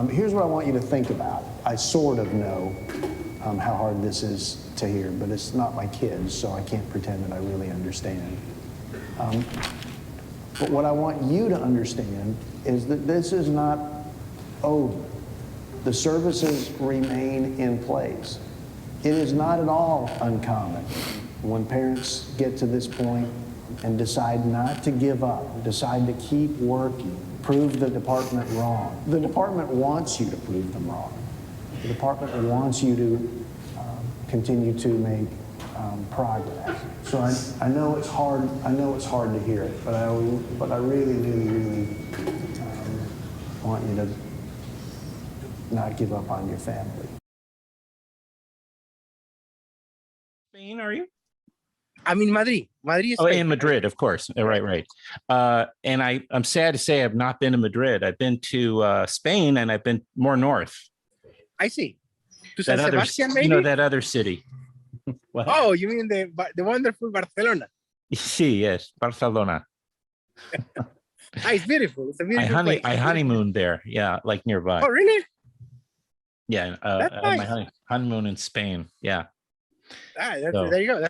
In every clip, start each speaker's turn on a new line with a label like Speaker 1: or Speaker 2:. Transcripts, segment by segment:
Speaker 1: Here's what I want you to think about. I sort of know how hard this is to hear, but it's not my kids, so I can't pretend that I really understand. But what I want you to understand is that this is not over. The services remain in place. It is not at all uncommon when parents get to this point and decide not to give up, decide to keep working, prove the department wrong. The department wants you to prove them wrong. The department wants you to continue to make progress. So I know it's hard. I know it's hard to hear it, but I really want you to not give up on your family.
Speaker 2: Spain, are you?
Speaker 3: I'm in Madrid. Madrid is
Speaker 2: Oh,
Speaker 3: Spain.
Speaker 2: in Madrid, of course. Right. And I'm sad to say I've not been to Madrid. I've been to Spain, and I've been more north.
Speaker 3: I see. To San
Speaker 2: That other,
Speaker 3: Sebastian, maybe?
Speaker 2: you know, that other city. What?
Speaker 3: Oh, you mean the wonderful Barcelona?
Speaker 2: Sí, yes, Barcelona.
Speaker 3: It's beautiful. It's a beautiful place.
Speaker 2: I honeymooned there. Yeah, like nearby.
Speaker 3: Oh, really?
Speaker 2: Yeah,
Speaker 3: That's
Speaker 2: I had
Speaker 3: nice.
Speaker 2: my honeymoon in Spain. Yeah. So,
Speaker 3: There you go.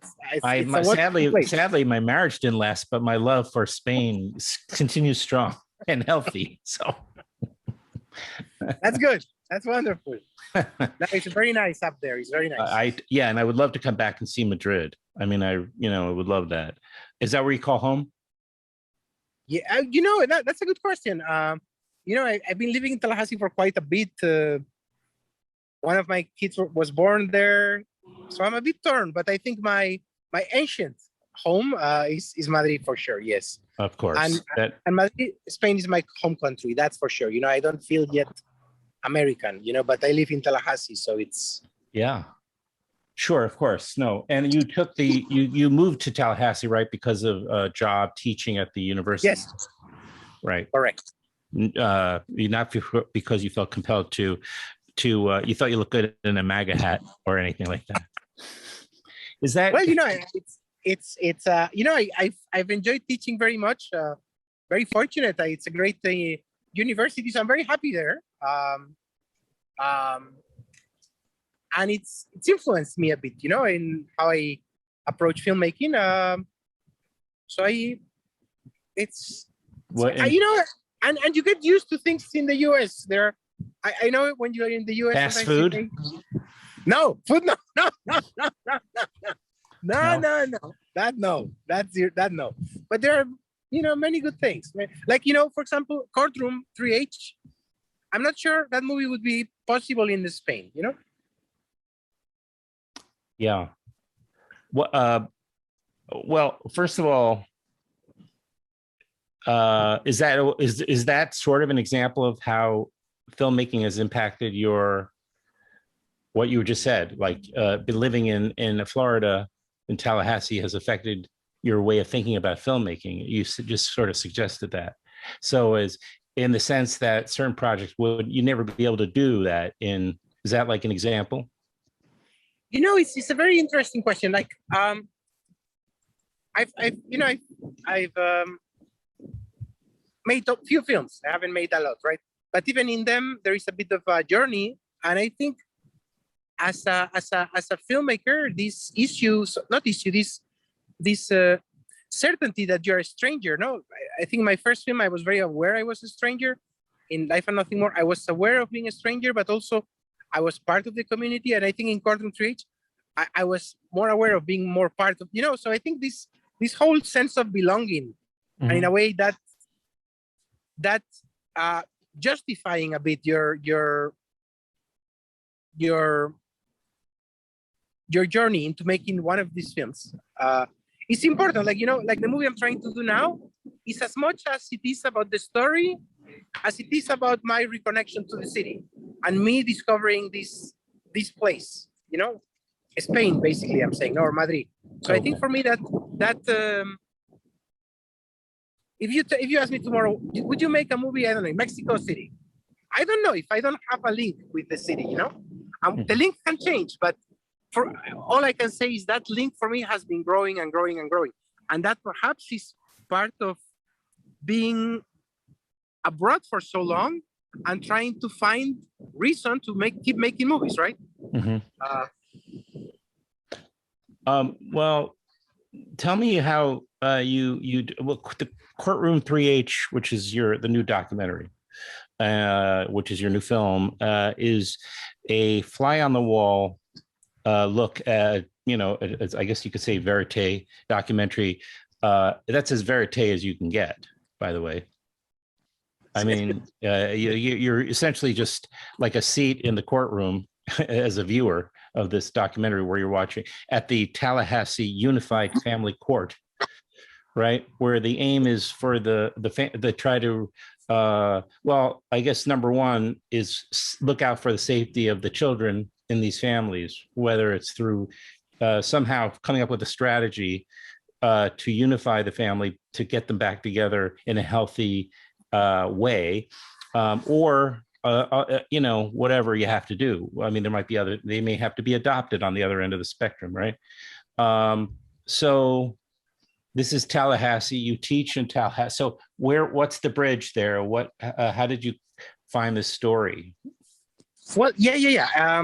Speaker 2: Sadly, my marriage didn't last, but my love for Spain continues strong and healthy. So
Speaker 3: that's good. That's wonderful. It's very nice up there. It's very nice.
Speaker 2: And I would love to come back and see Madrid. I mean, I would love that. Is that where you call home?
Speaker 3: Yeah, that's a good question. I've been living in Tallahassee for quite a bit. One of my kids was born there, so I'm a bit torn. But I think my ancient home is Madrid for sure. Yes,
Speaker 2: of course.
Speaker 3: And Madrid, Spain is my home country. That's for sure. I don't feel yet American. But I live in Tallahassee, so it's.
Speaker 2: Yeah, sure, of course. No, and you took you moved to Tallahassee, right, because of a job teaching at the university.
Speaker 3: Yes.
Speaker 2: Right.
Speaker 3: Correct.
Speaker 2: Not because you felt compelled to you thought you looked good in a MAGA hat or anything like that. Is that
Speaker 3: well? I've enjoyed teaching very much. Very fortunate. It's a great university, so I'm very happy there. And it's influenced me a bit, in how I approach filmmaking. And you get used to things in the US. I know when you're in the US.
Speaker 2: Fast food?
Speaker 3: No, food, no. That no. But there are, many good things. Like, for example, Courtroom 3H. I'm not sure that movie would be possible in Spain,
Speaker 2: Yeah. Well, first of all, is that sort of an example of how filmmaking has impacted what you just said, like living in Florida, in Tallahassee, has affected your way of thinking about filmmaking? You just sort of suggested that. So as in the sense that certain projects you never be able to do that is that like an example?
Speaker 3: It's a very interesting question. Like, I've made a few films. I haven't made a lot, right? But even in them, there is a bit of a journey. And I think as a filmmaker, this certainty that you're a stranger. No, I think my first film, I was very aware I was a stranger. In Life and Nothing More, I was aware of being a stranger, but also I was part of the community. And I think in Courtroom 3H, I was more aware of being more part of, so I think this whole sense of belonging, and in a way that justifying a bit your journey into making one of these films is important. Like, like the movie I'm trying to do now is as much as it is about the story as it is about my reconnection to the city and me discovering this place, Spain, basically, I'm saying, or Madrid. So I think for me that if you ask me tomorrow, would you make a movie, I don't know, in Mexico City? I don't know if I don't have a link with the city, the link can change, but for all I can say is that link for me has been growing and growing and growing. And that perhaps is part of being abroad for so long and trying to find reason to keep making movies, right?
Speaker 2: Mhm. Well, tell me how well, the Courtroom 3H, which is the new documentary, which is your new film, is a fly on the wall look at, I guess you could say verite documentary. That's as verite as you can get, by the way. I mean, you're essentially just like a seat in the courtroom as a viewer of this documentary where you're watching at the Tallahassee Unified Family Court, right? Where the aim is for the try to, well, I guess number one is look out for the safety of the children in these families, whether it's through somehow coming up with a strategy to unify the family, to get them back together in a healthy way, or whatever you have to do. I mean, there might be they may have to be adopted on the other end of the spectrum, right? So this is Tallahassee. You teach in Tallahassee. So what's the bridge there? How did you find this story?
Speaker 3: Well, yeah.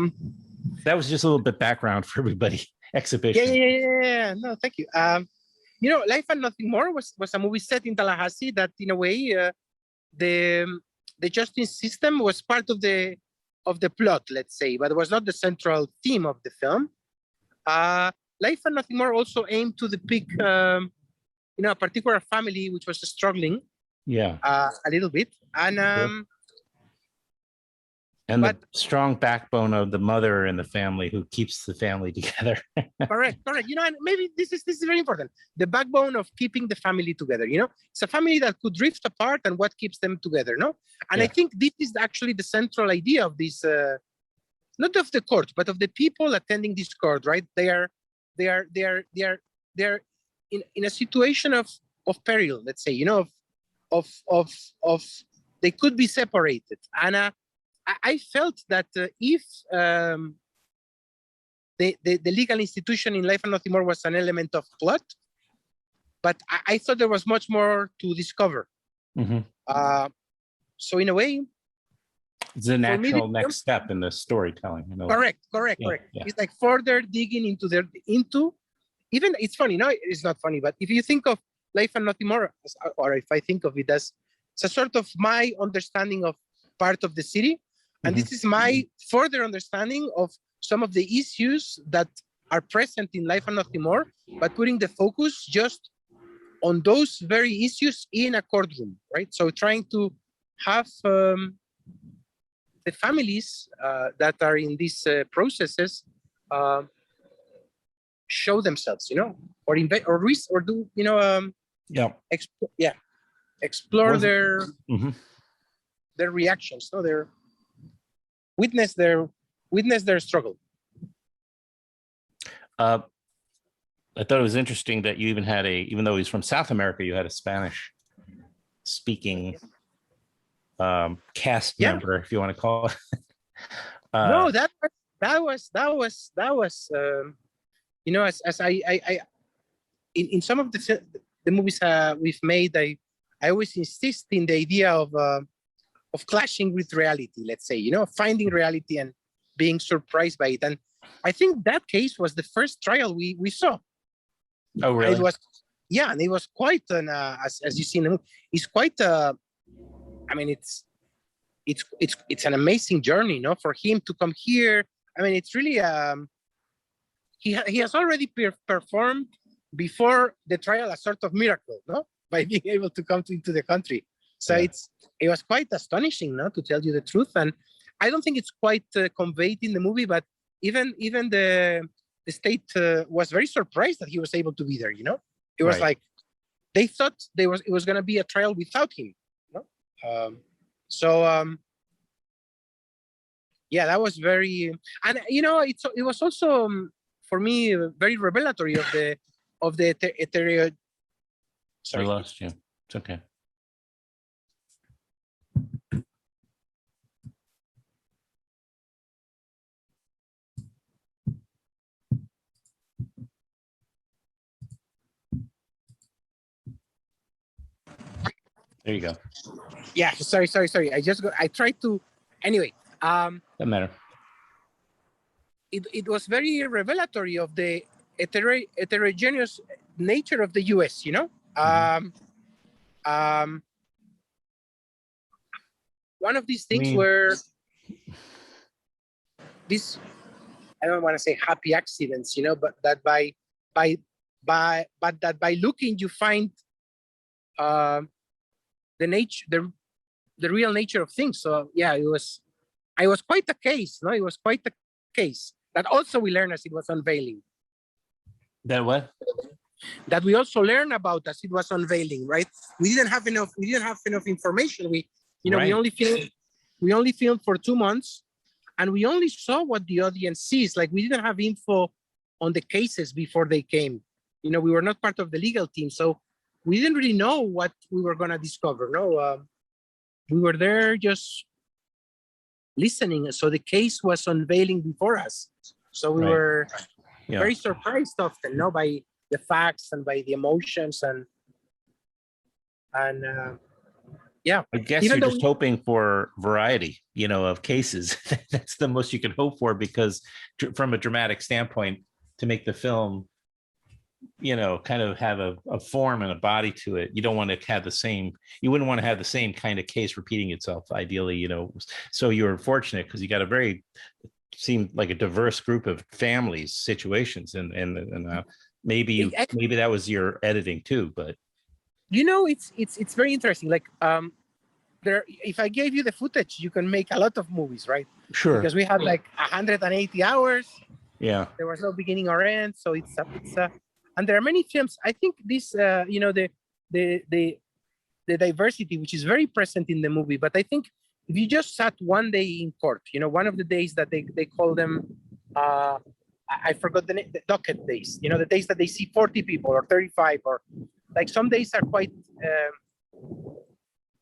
Speaker 2: That was just a little bit background for everybody. Exhibition.
Speaker 3: Yeah. No, thank you. Life and Nothing More was a movie set in Tallahassee that, in a way, the justice system was part of the plot, let's say, but it was not the central theme of the film. Life and Nothing More also aimed to depict, a particular family which was struggling, a little bit,
Speaker 2: and the strong backbone of the mother in the family who keeps the family together.
Speaker 3: Correct. And maybe this is very important. The backbone of keeping the family together. It's a family that could drift apart, and what keeps them together. No, and I think this is actually the central idea of this, not of the court, but of the people attending this court. Right? They are in a situation of peril. Let's say, of they could be separated, and I felt that if the legal institution in Life and Nothing More was an element of plot, but I thought there was much more to discover.
Speaker 2: Mm-hmm.
Speaker 3: So in a way,
Speaker 2: it's a natural next step in the storytelling.
Speaker 3: Correct. Yeah. It's like further digging into even, it's funny. No, it's not funny, but if you think of Life and Nothing More, or if I think of it as it's a sort of my understanding of part of the city, and this is my further understanding of some of the issues that are present in Life and Nothing More, but putting the focus just on those very issues in a courtroom, right? So trying to have the families that are in these processes show themselves, or invent or risk or do, explore their reactions, their witness their struggle.
Speaker 2: I thought it was interesting that you even had even though he's from South America, you had a Spanish speaking cast member, if you want to call it.
Speaker 3: No, that was as I in some of the movies we've made, I always insist in the idea of clashing with reality, let's say, finding reality and being surprised by it. And I think that case was the first trial we saw.
Speaker 2: Oh, really?
Speaker 3: It was, and it was quite an as you see in the movie, it's quite I mean, it's an amazing journey, for him to come here. I mean, it's really he has already performed before the trial a sort of miracle, by being able to come into the country. So it was quite astonishing, to tell you the truth. And I don't think it's quite conveyed in the movie, but even the state was very surprised that he was able to be there. It was like they thought it was going to be a trial without him. That was very, and it was also for me very revelatory of the
Speaker 2: Sorry, I lost you. It's okay. There you go.
Speaker 3: Yeah, sorry. I tried to, anyway.
Speaker 2: Doesn't matter.
Speaker 3: It was very revelatory of the heterogeneous nature of the U.S. One of these things were this, I don't want to say happy accidents, but that by looking you find the nature, the real nature of things. So yeah, it was quite a case. No, it was quite a case that also we learned as it was unveiling.
Speaker 2: That what?
Speaker 3: That we also learned about as it was unveiling, right? We didn't have enough information. We only filmed for 2 months, and we only saw what the audience sees. Like, we didn't have info on the cases before they came. We were not part of the legal team, so we didn't really know what we were going to discover. No, we were there just listening. So the case was unveiling before us. So we were very surprised often, by the facts and by the emotions and yeah.
Speaker 2: I guess you're just hoping for variety, of cases. That's the most you can hope for, because from a dramatic standpoint, to make the film, kind of have a form and a body to it. You don't want to have you wouldn't want to have the same kind of case repeating itself, ideally, So you were fortunate because you got seemed like a diverse group of families, situations, and maybe that was your editing too, but.
Speaker 3: It's very interesting. Like, if I gave you the footage, you can make a lot of movies, right?
Speaker 2: Sure.
Speaker 3: Because we had like 180 hours.
Speaker 2: Yeah.
Speaker 3: There was no beginning or end, so it's and there are many films. I think this, the diversity, which is very present in the movie. But I think if you just sat one day in court, one of the days that they call them, I forgot the name, the docket days. The days that they see 40 people or 35 or. Like, some days are quite,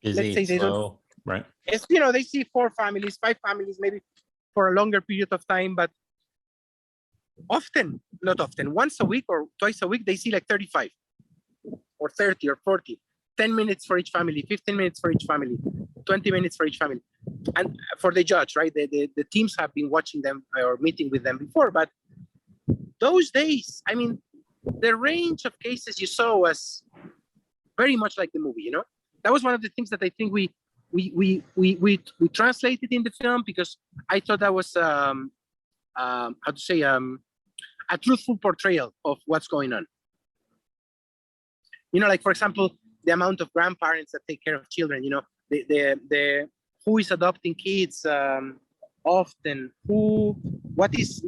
Speaker 2: let's say they slow, right?
Speaker 3: It's, they see 4 families, 5 families, maybe for a longer period of time, but not often, once a week or twice a week, they see like 35 or 30 or 40, 10 minutes for each family, 15 minutes for each family, 20 minutes for each family. And for the judge, right? The teams have been watching them or meeting with them before, but those days, I mean, the range of cases you saw was very much like the movie. That was one of the things that I think we translated in the film, because I thought that was how to say a truthful portrayal of what's going on. Like, for example, the amount of grandparents that take care of children. The who is adopting kids often, what is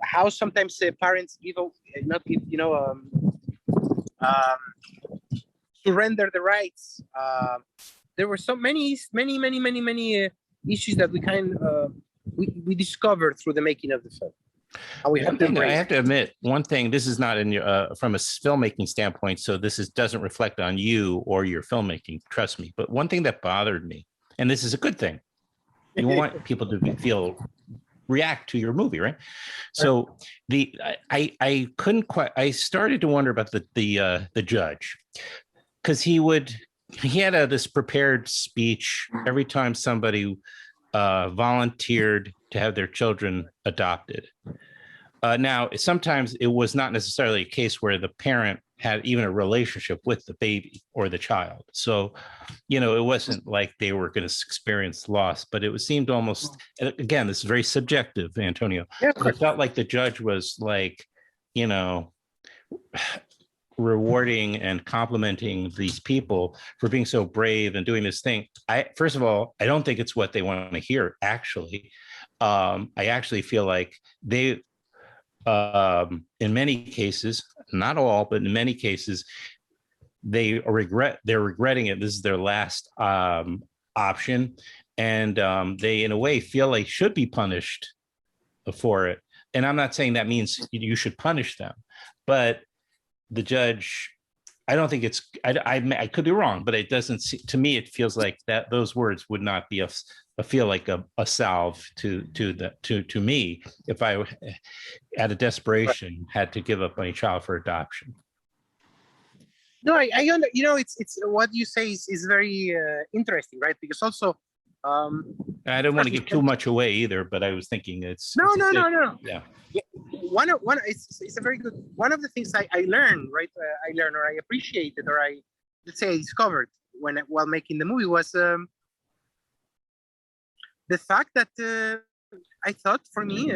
Speaker 3: how sometimes parents surrender the rights. There were so many issues that we discovered through the making of the film.
Speaker 2: I have to admit, one thing, this is not in your from a filmmaking standpoint, so this doesn't reflect on you or your filmmaking, trust me. But one thing that bothered me, and this is a good thing, you want people to react to your movie, right? So I couldn't quite. I started to wonder about the judge, because he had this prepared speech every time somebody volunteered to have their children adopted. Now, sometimes it was not necessarily a case where the parent had even a relationship with the baby or the child. So, it wasn't like they were going to experience loss, but it seemed almost, again, this is very subjective, Antonio.
Speaker 3: Yeah,
Speaker 2: it felt like the judge was like, rewarding and complimenting these people for being so brave and doing this thing. First of all, I don't think it's what they want to hear, actually. I actually feel like they, in many cases, not all, but in many cases, they're regretting it. This is their last option. And they, in a way, feel they should be punished for it. And I'm not saying that means you should punish them, but the judge, I don't think it's, I could be wrong, but it doesn't see, to me, it feels like that those words would not be feel like a salve to me if I, out of desperation, had to give up my child for adoption.
Speaker 3: No, you know, it's what you say is very interesting, right? Because also,
Speaker 2: I don't want to give too much away either, but I was thinking it's
Speaker 3: no,
Speaker 2: it's a
Speaker 3: no,
Speaker 2: big-
Speaker 3: no, no.
Speaker 2: yeah.
Speaker 3: Yeah, one it's a very good one of the things I learned, right? I learned, or I appreciated, or I, let's say, I discovered while making the movie was the fact that I thought, for me,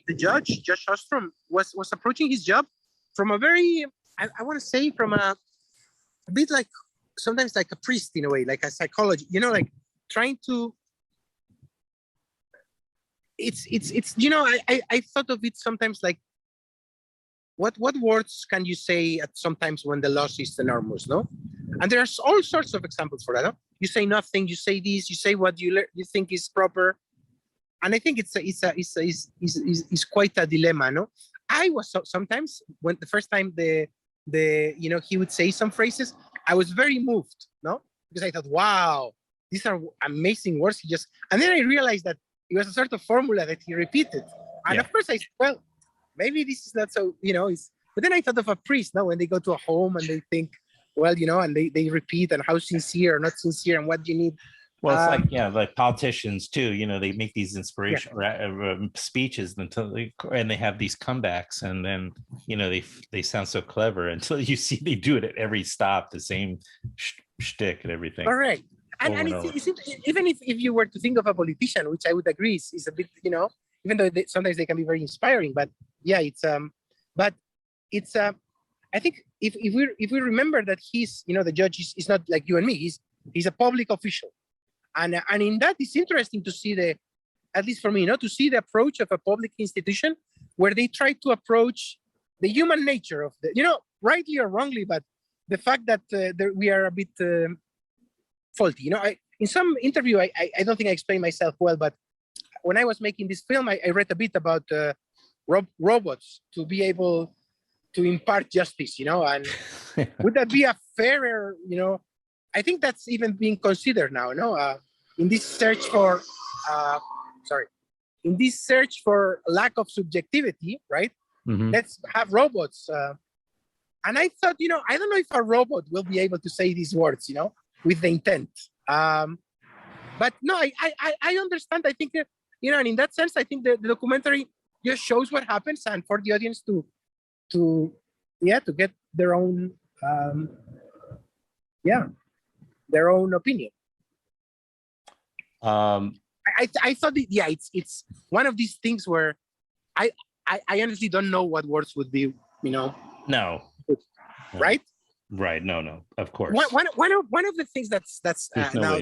Speaker 3: the Judge Ostrom, was approaching his job from a very, I want to say, from a bit like, sometimes like a priest in a way, like a psychology, you know, like trying to. It's you know, I thought of it sometimes like, what words can you say at sometimes when the loss is enormous, no? And there's all sorts of examples for that. No? You say nothing, you say this, you say what you think is proper, and I think it's quite a dilemma, no? I was sometimes, when the first time the you know, he would say some phrases, I was very moved, no? Because I thought, wow, these are amazing words. And then I realized that it was a sort of formula that he repeated. And of course I said, well, maybe this is not so, you know, but then I thought of a priest, no, when they go to a home and they think, well, you know, and they repeat, and how sincere or not sincere, and what you need.
Speaker 2: Well, it's like, yeah, like politicians too, you know, they make these inspirational speeches and they have these comebacks, and then, you know, they sound so clever until you see they do it at every stop, the same shtick and everything.
Speaker 3: Correct. And it's even if you were to think of a politician, which I would agree is a bit, you know, even though sometimes they can be very inspiring, but yeah, I think if we remember that he's, you know, the judge is not like you and me, he's a public official. And in that, it's interesting to see at least for me, you know, to see the approach of a public institution where they try to approach the human nature of the, you know, rightly or wrongly, but the fact that we are a bit faulty. You know, in some interview, I don't think I explained myself well, but when I was making this film, I read a bit about robots to be able to impart justice, you know, and would that be a fairer, you know, I think that's even being considered now, no? In this search for, in this search for lack of subjectivity, right?
Speaker 2: Mm-hmm.
Speaker 3: Let's have robots. And I thought, you know, I don't know if a robot will be able to say these words, you know, with the intent. But no, I understand. I think, you know, and in that sense, I think the documentary just shows what happens, and for the audience to get their own, their own opinion. I thought it's one of these things where I honestly don't know what words would be, you know.
Speaker 2: No.
Speaker 3: Right.
Speaker 2: Right. No. Of course.
Speaker 3: One of the things that's now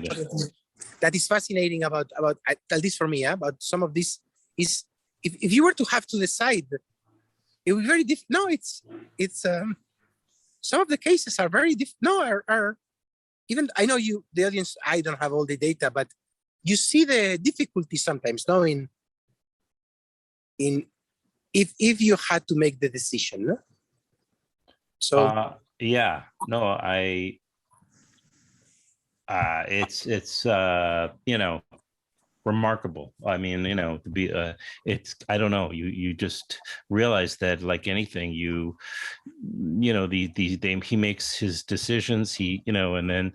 Speaker 3: that is fascinating about at least for me, about some of this is if you were to have to decide, it would be very different. No, it's some of the cases are very different. No, are even, I know the audience, I don't have all the data, but you see the difficulty sometimes, no, in if you had to make the decision, no? So
Speaker 2: yeah, no, it's you know, remarkable. I mean, you know, to be it's, I don't know, you just realize that, like anything, you know, he makes his decisions, he, you know, and then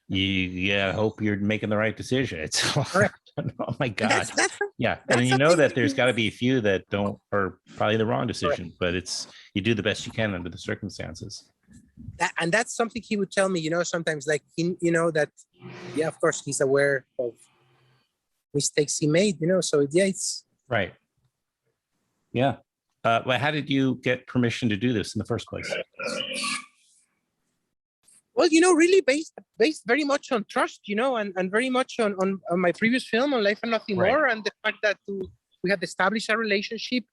Speaker 2: you hope you're making the right decision. It's oh my God. That's and you know that there's got to be a few that are probably the wrong decision, but you do the best you can under the circumstances.
Speaker 3: And that's something he would tell me, you know, sometimes, like, you know, that, yeah, of course he's aware of mistakes he made, you know, so yeah, it's
Speaker 2: right. Yeah. Well, how did you get permission to do this in the first place?
Speaker 3: Well, you know, really based very much on trust, you know, and very much on my previous film, On Life and Nothing More, and the fact that we had established a relationship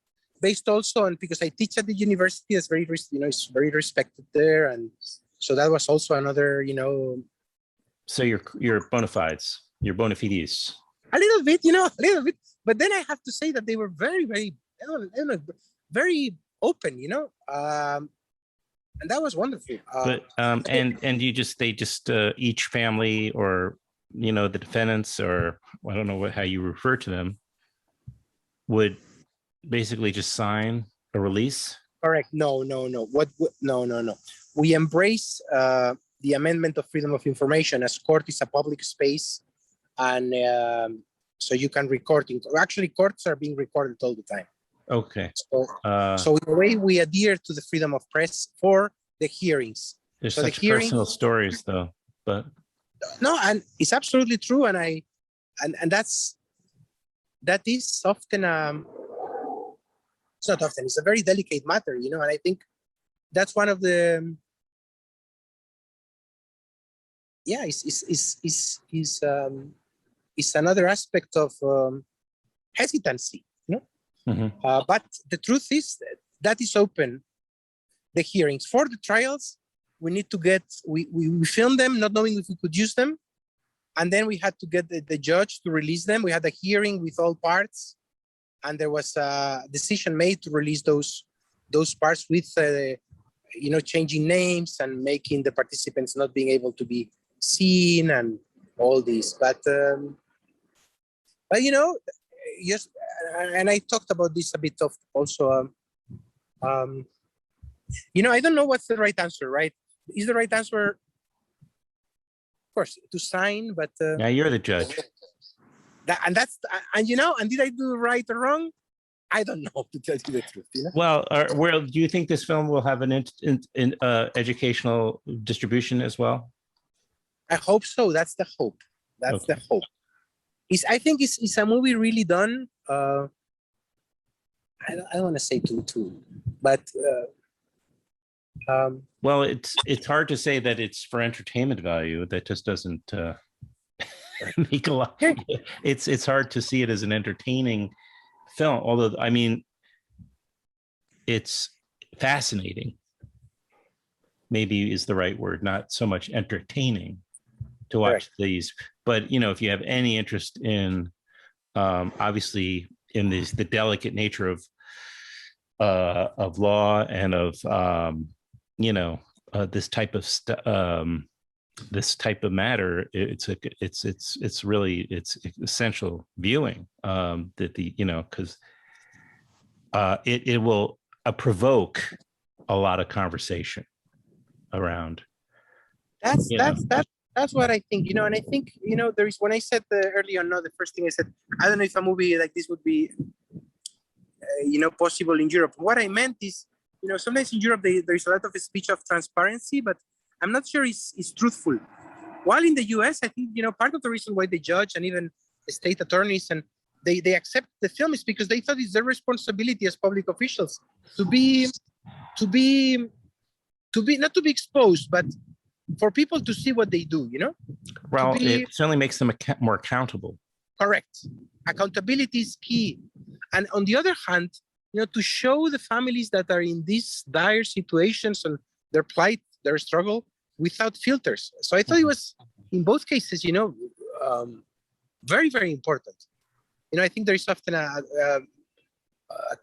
Speaker 3: based also on, because I teach at the university, it's very, you know, it's very respected there, and so that was also another, you know.
Speaker 2: So your bona fides, your bona fides.
Speaker 3: A little bit, you know, a little bit, but then I have to say that they were very, very, very open, you know. And that was wonderful.
Speaker 2: But and they just each family, or, you know, the defendants, or I don't know how you refer to them, would basically just sign a release?
Speaker 3: Correct. No. No. we embrace the amendment of freedom of information, as court is a public space, and so you can record. Actually, courts are being recorded all the time.
Speaker 2: Okay.
Speaker 3: So in a way, we adhere to the freedom of press for the hearings.
Speaker 2: There's
Speaker 3: So the
Speaker 2: such
Speaker 3: hearings,
Speaker 2: personal stories, though. But
Speaker 3: no, and it's absolutely true, and that is often it's not often, it's a very delicate matter, you know, and I think that's one of the it's another aspect of hesitancy, you know. But the truth is that is open. The hearings for the trials, we need to get, we filmed them not knowing if we could use them, and then we had to get the judge to release them. We had a hearing with all parts, and there was a decision made to release those parts with you know, changing names and making the participants not being able to be seen and all this. But you know, yes, and I talked about this a bit of also. You know, I don't know what's the right answer, right? Is the right answer, of course, to sign, but
Speaker 2: yeah, you're the judge.
Speaker 3: And you know, and did I do right or wrong? I don't know, to tell you the truth. You know?
Speaker 2: Well, do you think this film will have an educational distribution as well?
Speaker 3: I hope so. That's the hope. That's the hope. I think it's a movie really done. I don't want to say too, but.
Speaker 2: Well, it's hard to say that it's for entertainment value. That just doesn't make a lot. It's hard to see it as an entertaining film. Although, I mean, it's fascinating. Maybe is the right word, not so much entertaining to watch these. But you know, if you have any interest in, obviously, in the delicate nature of law and of you know, this type of matter, it's really essential viewing, that you know, because it will provoke a lot of conversation around.
Speaker 3: That's what I think, you know, and I think, you know, there is, when I said earlier on, no, the first thing I said, I don't know if a movie like this would be you know, possible in Europe. What I meant is, you know, sometimes in Europe there is a lot of speech of transparency, but I'm not sure it's truthful. While in the US, I think, you know, part of the reason why the judge and even the state attorneys and they accept the film is because they thought it's their responsibility as public officials to be not to be exposed, but for people to see what they do, you know?
Speaker 2: Well, it certainly makes them more accountable.
Speaker 3: Correct. Accountability is key. And on the other hand, you know, to show the families that are in these dire situations and their plight, their struggle, without filters. So I thought it was, in both cases, you know, very, very important. You know, I think there is often a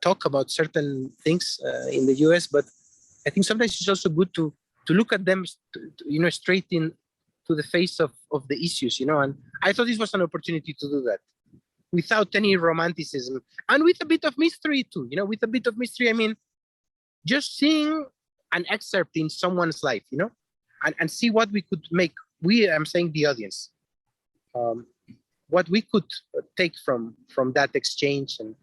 Speaker 3: talk about certain things in the US, but I think sometimes it's also good to look at them, you know, straight in to the face of the issues, you know, and I thought this was an opportunity to do that without any romanticism and with a bit of mystery too, you know, with a bit of mystery. I mean, just seeing an excerpt in someone's life, you know, and see what we could make. I'm saying the audience, what we could take from that exchange. And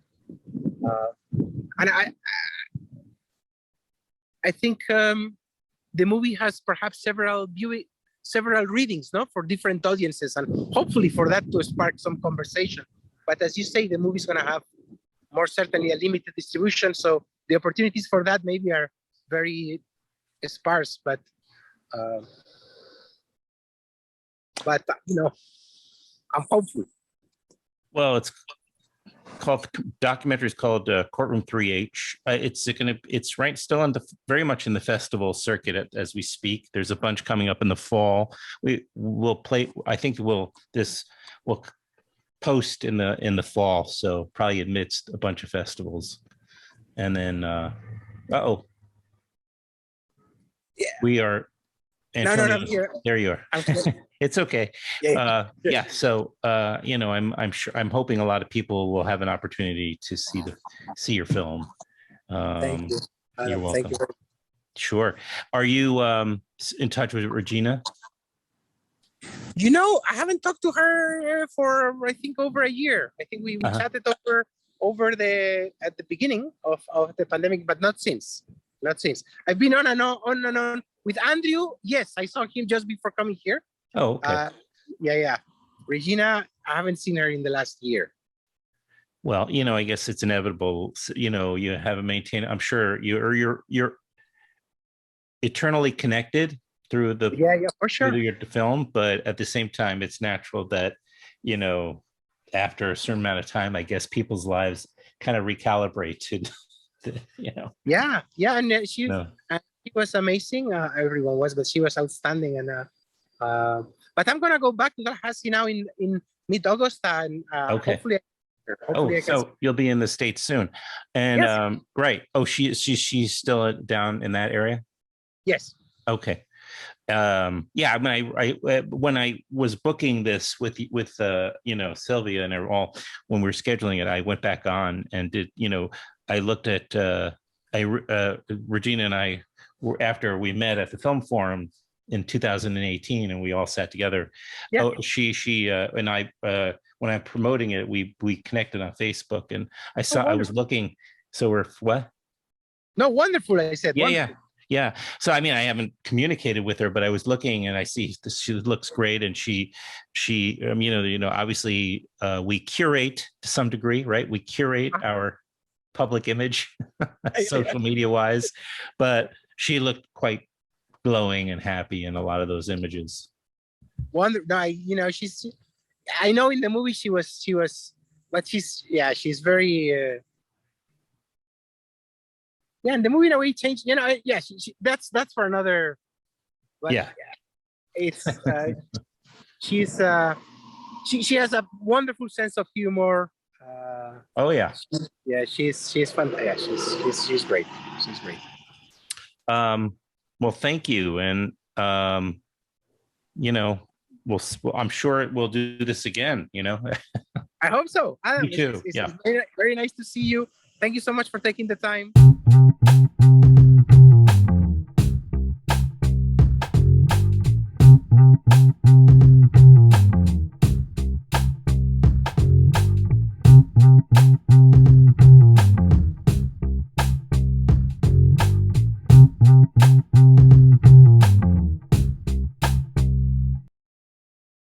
Speaker 3: I think the movie has perhaps several readings, no, for different audiences, and hopefully for that to spark some conversation. But as you say, the movie is going to have more certainly a limited distribution, so the opportunities for that maybe are very sparse. But you know, I'm hopeful.
Speaker 2: Well, it's called, documentary is called Courtroom 3H. It's right still on very much in the festival circuit as we speak. There's a bunch coming up in the fall. We'll play. I think we'll post in the fall, so probably amidst a bunch of festivals. And then yeah, we are. Antonio,
Speaker 3: no,
Speaker 2: there you are. It's okay. Yeah. So you know, I'm hoping a lot of people will have an opportunity to see your film.
Speaker 3: Thank you.
Speaker 2: You're welcome.
Speaker 3: Thank you.
Speaker 2: Sure. Are you in touch with Regina?
Speaker 3: You know, I haven't talked to her for I think over a year. I think we chatted over at the beginning of the pandemic, but not since. Not since. I've been on and on with Andrew. Yes, I saw him just before coming here.
Speaker 2: Oh, okay.
Speaker 3: Yeah. Regina, I haven't seen her in the last year.
Speaker 2: Well, I guess it's inevitable. You have a maintain. I'm sure you're eternally connected through the
Speaker 3: for sure
Speaker 2: through your film, but at the same time, it's natural that after a certain amount of time, I guess people's lives kind of recalibrate to
Speaker 3: Yeah, and she was amazing. Everyone was, but she was outstanding. And but I'm gonna go back to Tallahassee now in mid-August, and hopefully
Speaker 2: so you'll be in the States soon, and great. Oh, she's still down in that area.
Speaker 3: Yes.
Speaker 2: Okay. When I was booking this with Sylvia and all, when we were scheduling it, I went back on and did, I looked at Regina and I were, after we met at the film forum in 2018 and we all sat together.
Speaker 3: Yeah.
Speaker 2: Oh, she and I, when I'm promoting it, we connected on Facebook, and I was looking. So we're what?
Speaker 3: No, wonderful. I said, wonderful.
Speaker 2: Yeah. So, I mean, I haven't communicated with her, but I was looking and I see she looks great. And she, obviously we curate to some degree, right? We curate our public image, social media wise, but she looked quite glowing and happy in a lot of those images.
Speaker 3: Wonderful. No, I know in the movie she was, but she's very, in the movie, in a way, changed. That's for another. But it's she has a wonderful sense of humor. She's fun. Yeah, she's great. She's great.
Speaker 2: Well, thank you, and I'm sure we'll do this again.
Speaker 3: I hope so.
Speaker 2: Me too.
Speaker 3: It's very, very nice to see you. Thank you so much for taking the time.